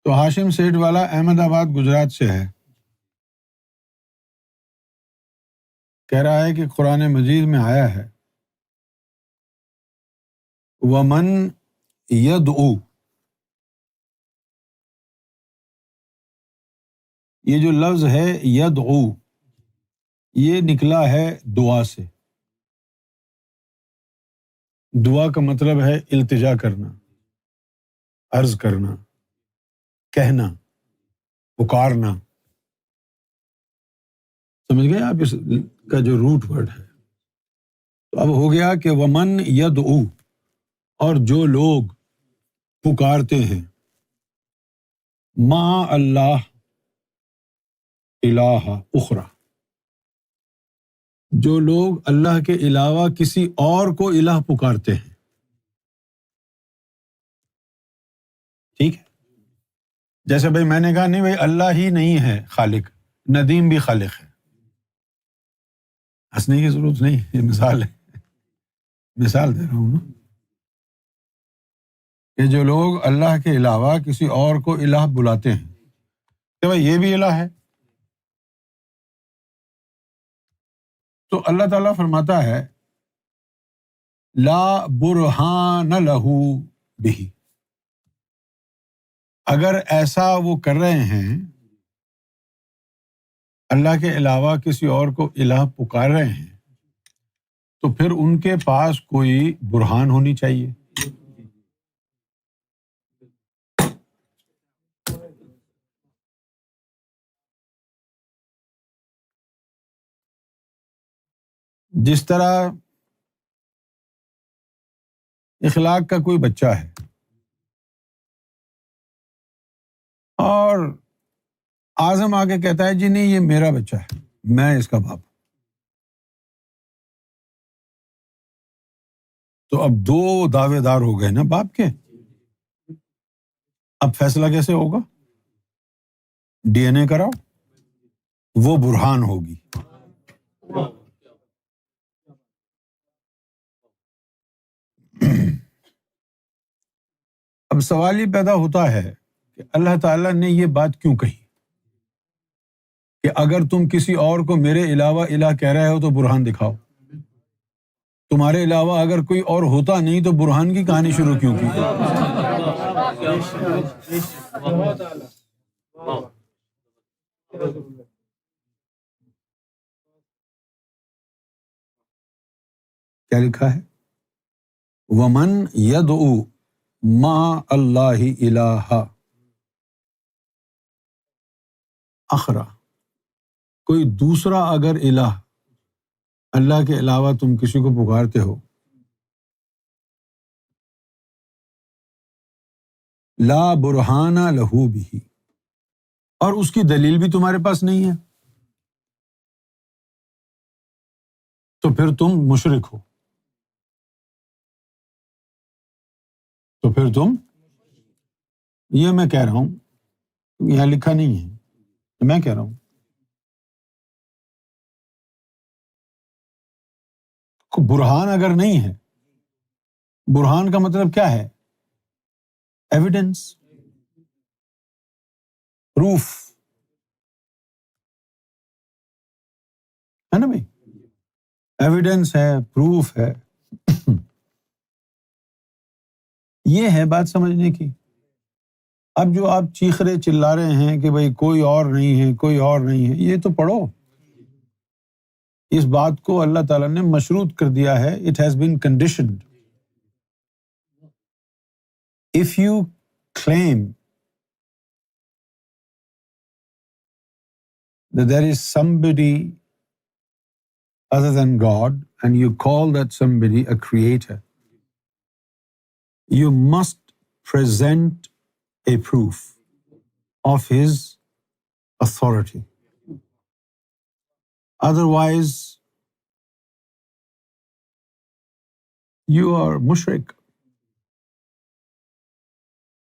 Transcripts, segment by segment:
تو ہاشم سیٹھ والا احمد آباد گجرات سے ہے، کہہ رہا ہے کہ قرآن مجید میں آیا ہے وَمَن يَدْعُو، یہ جو لفظ ہے یدعو یہ نکلا ہے دعا سے۔ دعا کا مطلب ہے التجا کرنا، عرض کرنا، کہنا، پکارنا۔ سمجھ گئے آپ اس کا جو روٹ ورڈ ہے؟ تو اب ہو گیا کہ ومن یدعو، اور جو لوگ پکارتے ہیں مع اللہ الہ اخری، جو لوگ اللہ کے علاوہ کسی اور کو الہ پکارتے ہیں، ٹھیک ہے؟ جیسے بھائی میں نے کہا نہیں بھائی اللہ ہی نہیں ہے خالق، ندیم بھی خالق ہے، ہنسنے کی ضرورت نہیں، یہ مثال ہے، مثال دے رہا ہوں نا، کہ جو لوگ اللہ کے علاوہ کسی اور کو الہ بلاتے ہیں کہ بھائی یہ بھی الہ ہے، تو اللہ تعالیٰ فرماتا ہے لا برہان لہ بہ، اگر ایسا وہ کر رہے ہیں، اللہ کے علاوہ کسی اور کو الہ پکار رہے ہیں، تو پھر ان کے پاس کوئی برہان ہونی چاہیے۔ جس طرح اخلاق کا کوئی بچہ ہے اور اعظم آ کے کہتا ہے جی نہیں یہ میرا بچہ ہے، میں اس کا باپ ہوں، تو اب دو دعوے دار ہو گئے نا باپ کے، اب فیصلہ کیسے ہوگا؟ ڈی این اے کراؤ، وہ برہان ہوگی۔ اب سوال یہ پیدا ہوتا ہے کہ اللہ تعالیٰ نے یہ بات کیوں کہی کہ اگر تم کسی اور کو میرے علاوہ الہ کہہ رہے ہو تو برہان دکھاؤ، تمہارے علاوہ اگر کوئی اور ہوتا نہیں تو برہان کی کہانی شروع کیوں کی؟ کیا لکھا ہے؟ ومن یدعو مع اللہ الہ اخری، کوئی دوسرا اگر الہ اللہ کے علاوہ تم کسی کو پکارتے ہو، لا برہان لہ بہ، اور اس کی دلیل بھی تمہارے پاس نہیں ہے، تو پھر تم مشرک ہو، تو پھر تم، یہ میں کہہ رہا ہوں، یہاں لکھا نہیں ہے، میں کہہ رہا ہوں، برہان اگر نہیں ہے، برہان کا مطلب کیا ہے؟ ایویڈنس، پروف، ہے نا بھائی؟ ایویڈنس ہے، پروف ہے، یہ ہے بات سمجھنے کی۔ اب جو آپ چیخ رہے چلا رہے ہیں کہ بھائی کوئی اور نہیں ہے، کوئی اور نہیں ہے، یہ تو پڑھو، اس بات کو اللہ تعالیٰ نے مشروط کر دیا ہے، it has been conditioned. If you claim that there is somebody other than God and you call that somebody a creator, you must present a proof of his authority. Otherwise, you are mushrik.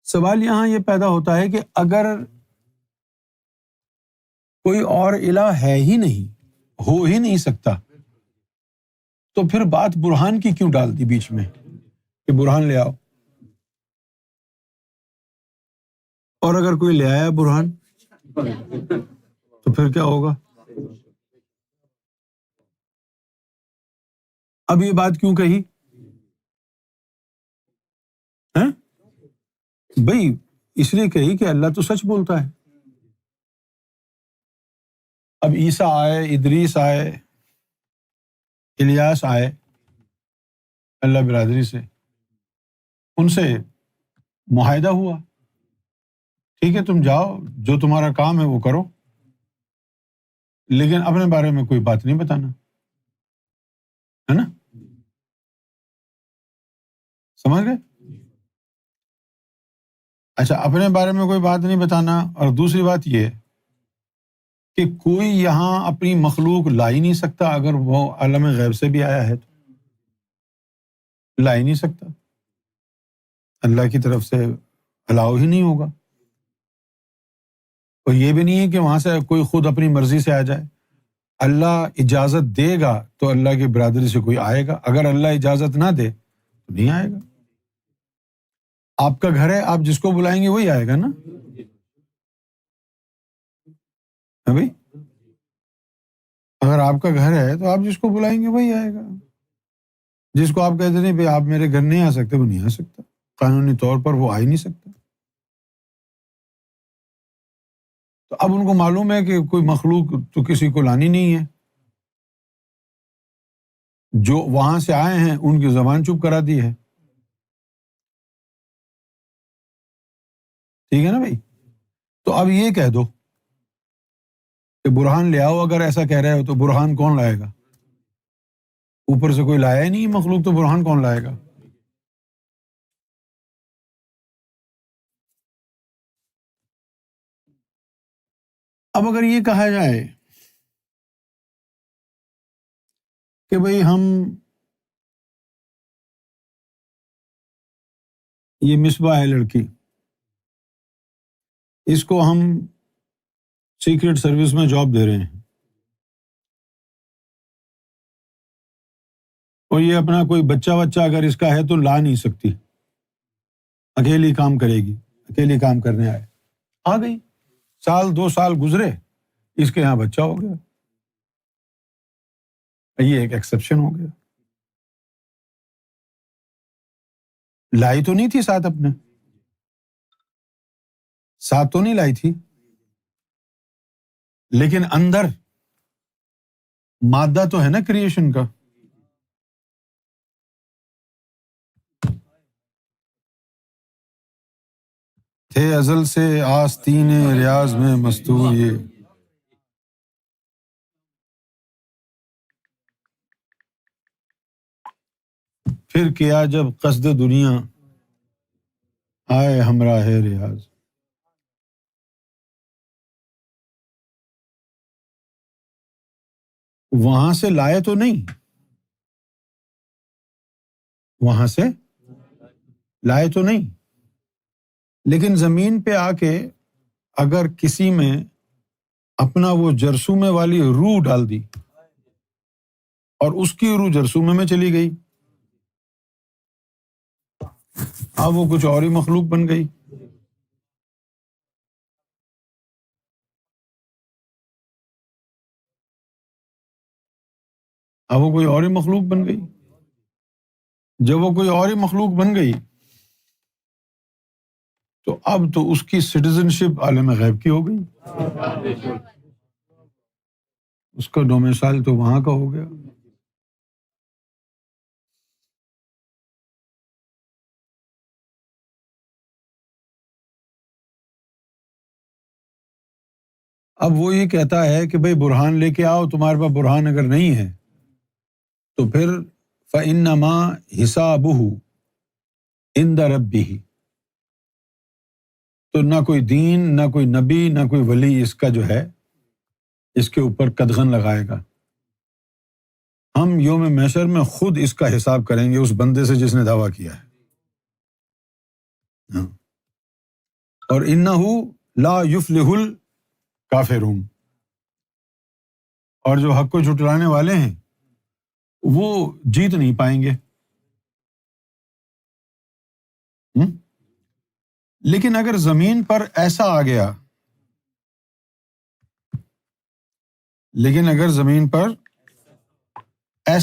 سوال یہاں یہ پیدا ہوتا ہے کہ اگر کوئی اور الہ ہے ہی نہیں، ہو ہی نہیں سکتا، تو پھر بات برہان کی کیوں ڈال دی بیچ میں کہ برہان لے آؤ؟ اور اگر کوئی لے آیا برہان تو پھر کیا ہوگا؟ اب یہ بات کیوں کہی؟ بھائی اس لیے کہی کہ اللہ تو سچ بولتا ہے. اب عیسیٰ آئے، ادریس آئے، الیاس آئے اللہ برادری سے، ان سے معاہدہ ہوا، ٹھیک ہے تم جاؤ، جو تمہارا کام ہے وہ کرو، لیکن اپنے بارے میں کوئی بات نہیں بتانا، ہے نا؟ سمجھ گئے؟ اچھا، اپنے بارے میں کوئی بات نہیں بتانا، اور دوسری بات یہ کہ کوئی یہاں اپنی مخلوق لا ہی نہیں سکتا، اگر وہ عالم غیب سے بھی آیا ہے تو لا ہی نہیں سکتا، اللہ کی طرف سے الاؤ ہی نہیں ہوگا. اور یہ بھی نہیں ہے کہ وہاں سے کوئی خود اپنی مرضی سے آ جائے، اللہ اجازت دے گا تو اللہ کی برادری سے کوئی آئے گا، اگر اللہ اجازت نہ دے تو نہیں آئے گا. آپ کا گھر ہے، آپ جس کو بلائیں گے وہی آئے گا نا، ہے بھائی؟ اگر آپ کا گھر ہے تو آپ جس کو بلائیں گے وہی آئے گا. جس کو آپ کہتے نہیں بھائی آپ میرے گھر نہیں آ سکتے، وہ نہیں آ سکتا، قانونی طور پر وہ آ ہی نہیں سکتا. تو اب ان کو معلوم ہے کہ کوئی مخلوق تو کسی کو لانی نہیں ہے، جو وہاں سے آئے ہیں ان کی زبان چپ کرا دی ہے. ٹھیک ہے نا بھائی؟ تو اب یہ کہہ دو کہ برہان لے آؤ، اگر ایسا کہہ رہے ہو تو برہان کون لائے گا؟ اوپر سے کوئی لایا ہی نہیں مخلوق، تو برہان کون لائے گا؟ اب اگر یہ کہا جائے کہ بھئی ہم یہ مصباح ہے لڑکی، اس کو ہم سیکرٹ سروس میں جاب دے رہے ہیں، اور یہ اپنا کوئی بچہ اگر اس کا ہے تو لا نہیں سکتی، اکیلی کام کرے گی، اکیلی کام کرنے آ گئی، سال 2 سال گزرے، اس کے یہاں بچہ ہو گیا، یہ ایک ایکسیپشن ہو گیا. لائی تو نہیں تھی ساتھ، اپنے ساتھ تو نہیں لائی تھی، لیکن اندر مادہ تو ہے نا کریشن کا. تھے ازل سے آستین ریاض میں مستور یہ، پھر کیا جب قصد دنیا آئے ہمراہ ریاض. وہاں سے لائے تو نہیں، وہاں سے لائے تو نہیں، لیکن زمین پہ آ کے اگر کسی میں اپنا وہ جرثومے والی روح ڈال دی اور اس کی روح جرثومے میں چلی گئی، اب وہ کچھ اور ہی مخلوق بن گئی. اب وہ کوئی اور ہی مخلوق بن گئی. جب وہ کوئی اور ہی مخلوق بن گئی تو اب تو اس کی سٹیزن شپ عالم غیب کی ہو گئی، اس کا ڈومیسائل تو وہاں کا ہو گیا. اب وہ یہ کہتا ہے کہ بھائی برہان لے کے آؤ، تمہارے پاس برہان اگر نہیں ہے تو پھر فَإِنَّمَا حِسَابُهُ عِندَ رَبِّهِ، تو نہ کوئی دین، نہ کوئی نبی، نہ کوئی ولی اس کا جو ہے اس کے اوپر قدغن لگائے گا. ہم یوم محشر میں خود اس کا حساب کریں گے اس بندے سے جس نے دعویٰ کیا ہے. ہاں. اور اِنَّهُ لَا يُفْلِحُ الْكَافِرُونَ، اور جو حق کو جھٹلانے والے ہیں وہ جیت نہیں پائیں گے. لیکن اگر زمین پر ایسا آ گیا،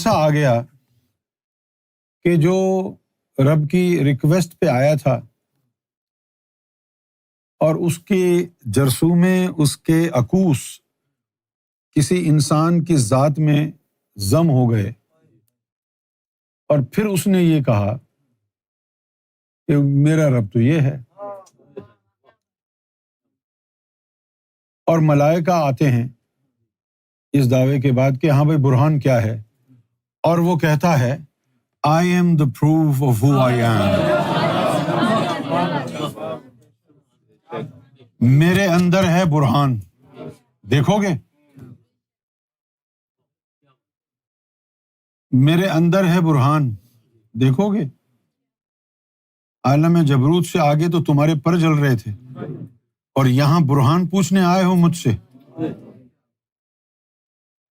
آ گیا کہ جو رب کی ریکویسٹ پہ آیا تھا اور اس کے جرثومے، اس کے عکوس کسی انسان کی ذات میں ضم ہو گئے، اور پھر اس نے یہ کہا کہ میرا رب تو یہ ہے، اور ملائکہ آتے ہیں اس دعوے کے بعد کہ ہاں بھائی برہان کیا ہے، اور وہ کہتا ہے I am the proof of who I am. میرے اندر ہے برہان، دیکھو گے، میرے اندر ہے برہان، دیکھو گے۔ عالم جبروت سے آگے تو تمہارے پر جل رہے تھے، اور یہاں برہان پوچھنے آئے ہو مجھ سے۔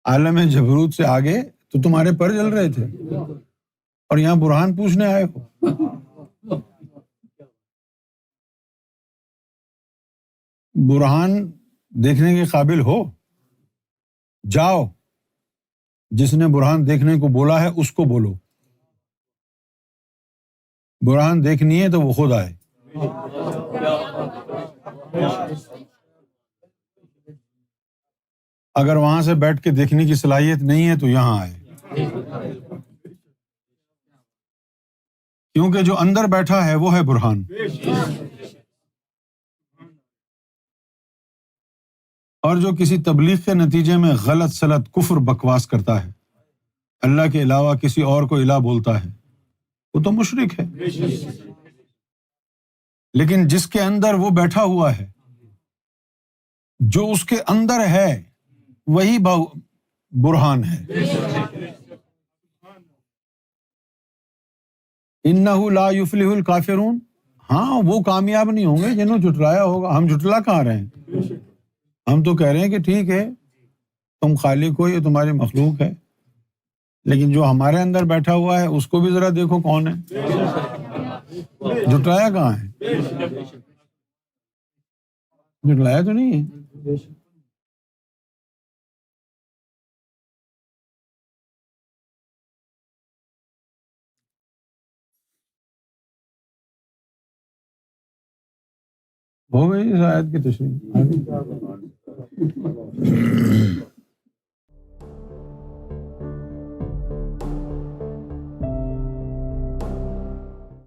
عالم جبروت سے آگے تو تمہارے پر جل رہے تھے، اور یہاں برہان پوچھنے آئے ہو۔ برہان دیکھنے کے قابل ہو؟ جاؤ، جس نے برہان دیکھنے کو بولا ہے اس کو بولو، برہان دیکھنی ہے تو وہ خود آئے۔ اگر وہاں سے بیٹھ کے دیکھنے کی صلاحیت نہیں ہے تو یہاں آئے، کیونکہ جو اندر بیٹھا ہے وہ ہے برہان۔ اور جو کسی تبلیغ کے نتیجے میں غلط سلط کفر بکواس کرتا ہے، اللہ کے علاوہ کسی اور کو الہ بولتا ہے، وہ تو مشرک ہے۔ لیکن جس کے اندر وہ بیٹھا ہوا ہے، جو اس کے اندر ہے، وہی برہان ہے۔ انہ لا یفلح الکافرون، ہاں وہ کامیاب نہیں ہوں گے جنہوں جھٹلایا ہوگا۔ ہم جھٹلا کہاں رہے ہیں؟ ہم تو کہہ رہے ہیں کہ ٹھیک ہے تم خالق ہو، یہ تمہاری مخلوق ہے، لیکن جو ہمارے اندر بیٹھا ہوا ہے اس کو بھی ذرا دیکھو کون ہے۔ جھٹلایا کہاں ہے؟ جھٹلایا تو نہیں ہے۔ ہو گئی اس آیت کی تشریح۔